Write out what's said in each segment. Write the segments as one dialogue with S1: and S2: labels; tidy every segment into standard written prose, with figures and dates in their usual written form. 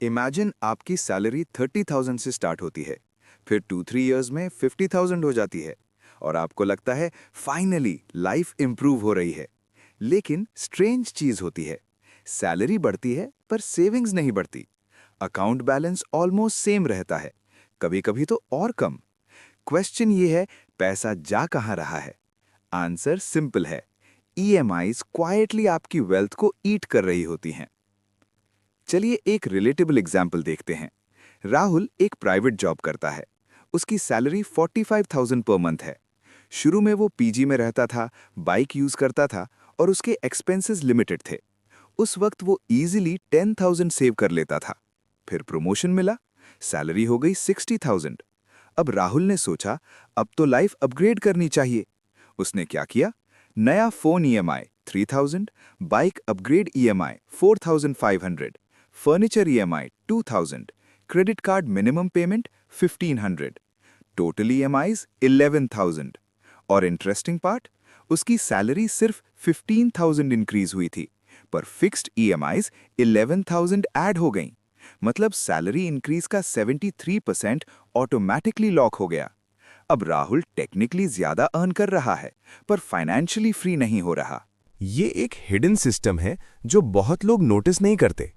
S1: Imagine आपकी salary 30,000 से start होती है, फिर 2-3 इयर्स में 50,000 हो जाती है और आपको लगता है फाइनली लाइफ इंप्रूव हो रही है। लेकिन स्ट्रेंज चीज होती है, सैलरी बढ़ती है पर सेविंग्स नहीं बढ़ती। अकाउंट बैलेंस ऑलमोस्ट सेम रहता है, कभी-कभी तो और कम। क्वेश्चन ये है, पैसा जा कहाँ रहा है? आंसर सिंपल है, ईएमआईज क्वाइटली आपकी वेल्थ को ईट कर रही होती हैं। चलिए एक रिलेटेबल एग्जाम्पल देखते हैं। राहुल एक प्राइवेट जॉब करता है। उसकी सैलरी 45,000 पर मंथ है। शुरू में वो पीजी में रहता था, बाइक यूज करता था और उसके एक्सपेंसेस लिमिटेड थे। उस वक्त वो इजीली 10,000 सेव कर लेता था। फिर प्रमोशन मिला, सैलरी हो गई 60,000। अब राहुल ने सोचा, अब तो लाइफ अपग्रेड करनी चाहिए। उसने क्या किया? नया phone EMI 3,000, bike upgrade EMI 4,500, furniture EMI 2,000, credit card minimum payment 1,500, total EMIs 11,000। और इंटरेस्टिंग पार्ट, उसकी सैलरी सिर्फ 15,000 इंक्रीज हुई थी, पर फिक्स्ड ईएमआईज 11,000 ऐड हो गईं। मतलब सैलरी इंक्रीज का 73% ऑटोमेटिकली लॉक हो गया। अब राहुल टेक्निकली ज्यादा अर्न कर रहा है, पर फाइनेंशियली फ्री नहीं हो रहा।
S2: ये एक हिडन सिस्टम है जो बहुत लोग नोटिस नहीं करते।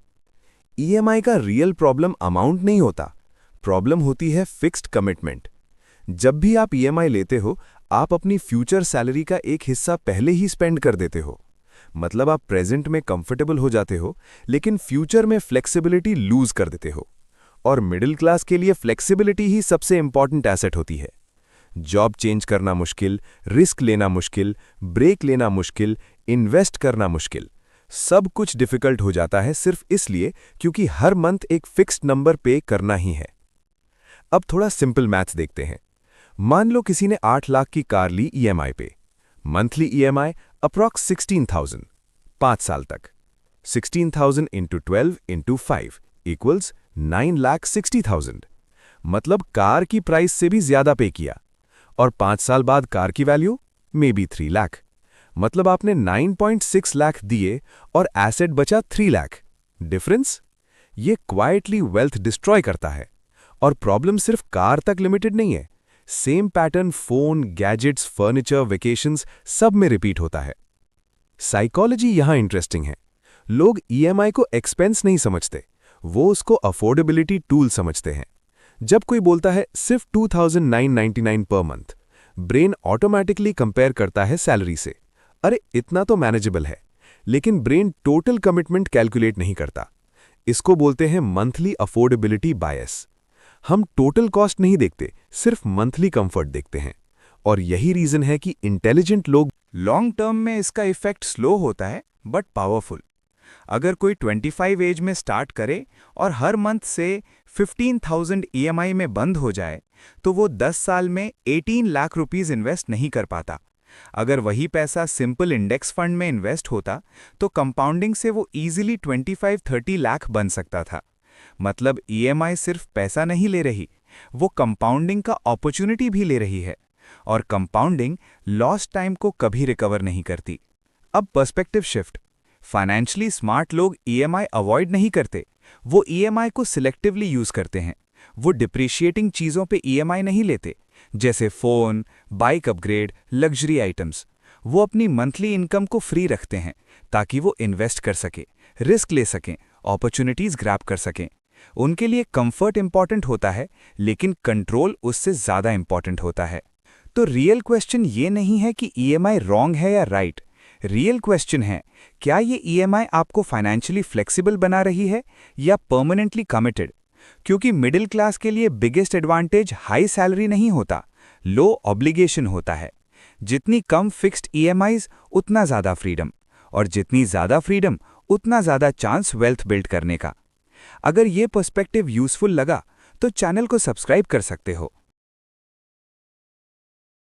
S2: ईएमआई का रियल प्रॉब्लम अमाउंट नहीं होता, प्रॉब्लम होती है फिक्स्ड कमिटमेंट। जब भी आप ईएमआई लेते हो, आप अपनी फ्यूचर सैलरी का एक हिस्सा पहले ही स्पेंड कर देते हो। मतलब आप प्रेजेंट में कंफर्टेबल हो जाते हो, लेकिन फ्यूचर में फ्लेक्सिबिलिटी लूज कर देते हो। और मिडिल क्लास के लिए फ्लेक्सिबिलिटी ही सबसे इंपॉर्टेंट एसेट होती है। जॉब चेंज करना मुश्किल, रिस्क लेना मुश्किल, ब्रेक लेना मुश्किल, इन्वेस्ट करना मुश्किल, सब कुछ डिफिकल्ट हो जाता है सिर्फ इसलिए क्योंकि हर मंथ एक फिक्स्ड नंबर पे करना ही है। अब थोड़ा सिंपल मैथ्स देखते हैं। मान लो किसी ने 8 लाख की कार ली ईएमआई पे। मंथली ईएमआई अप्रॉक्स 16,000, 5 साल तक। 16,000 इंटू 12 इंटू 5 इक्वल्स 9,60,000। मतलब कार की प्राइस से भी ज्यादा पे किया। और 5 साल बाद कार की वैल्यू मे बी 3 लाख। मतलब आपने 9.6 लाख दिए और एसेट बचा 3 लाख। डिफरेंस? ये क्वाइटली वेल्थ डिस्ट्रॉय करता है। और प्रॉब्लम सिर्फ कार तक लिमिटेड नहीं है। Same pattern phone, gadgets, furniture, vacations सब में रिपीट होता है। साइकोलॉजी यहां इंटरेस्टिंग है। लोग ईएमआई को एक्सपेंस नहीं समझते, वो उसको अफोर्डेबिलिटी टूल समझते हैं। जब कोई बोलता है सिर्फ 2,999 per month, brain automatically compare करता है सैलरी से। अरे इतना तो मैनेजेबल है। लेकिन ब्रेन टोटल कमिटमेंट कैलकुलेट नहीं करता। इसको बोलते हैं मंथली अफोर्डेबिलिटी बायस। हम टोटल कॉस्ट नहीं देखते, सिर्फ मंथली कंफर्ट देखते हैं। और यही रीजन है कि इंटेलिजेंट लोग
S1: लॉन्ग टर्म में इसका इफेक्ट स्लो होता है बट पावरफुल। अगर कोई 25 एज में स्टार्ट करे और हर मंथ से 15,000 ईएमआई में बंद हो जाए, तो वो 10 साल में 18 लाख रुपीस इन्वेस्ट नहीं कर पाता। अगर वही पैसा सिंपल इंडेक्स फंड में इन्वेस्ट होता, तो कंपाउंडिंग से वो इजीली 25-30 लाख बन सकता था। मतलब ईएमआई सिर्फ पैसा नहीं ले रही, वो कंपाउंडिंग का अपॉर्चुनिटी भी ले रही है। और कंपाउंडिंग लॉस्ट टाइम को कभी रिकवर नहीं करती। अब पर्सपेक्टिव शिफ्ट। फाइनेंशियली स्मार्ट लोग ईएमआई अवॉइड नहीं करते, वो ईएमआई को सिलेक्टिवली यूज करते हैं। वो डिप्रिशिएटिंग चीजों पे ईएमआई नहीं लेते, जैसे phone, bike upgrade, luxury items. वो अपनी मंथली इनकम को फ्री रखते हैं ताकि वो इन्वेस्ट कर सके, रिस्क ले सकें, अपॉर्चुनिटीज ग्रैब कर सकें। उनके लिए कंफर्ट इंपॉर्टेंट होता है, लेकिन कंट्रोल उससे ज्यादा इंपॉर्टेंट होता है। तो रियल क्वेश्चन ये नहीं है कि ईएमआई रॉन्ग है या राइट। रियल क्वेश्चन है, क्या ये ईएमआई आपको फाइनेंशियली फ्लेक्सिबल बना रही है या परमानेंटली कमिटेड? क्योंकि मिडिल क्लास के लिए बिगेस्ट एडवांटेज हाई सैलरी नहीं होता, लो ऑब्लिगेशन होता है। जितनी कम फिक्स्ड ईएमआईज, उतना ज्यादा फ्रीडम। और जितनी ज्यादा फ्रीडम, उतना ज्यादा चांस वेल्थ बिल्ड करने का। अगर ये पर्सपेक्टिव यूजफुल लगा तो चैनल को सब्सक्राइब कर सकते हो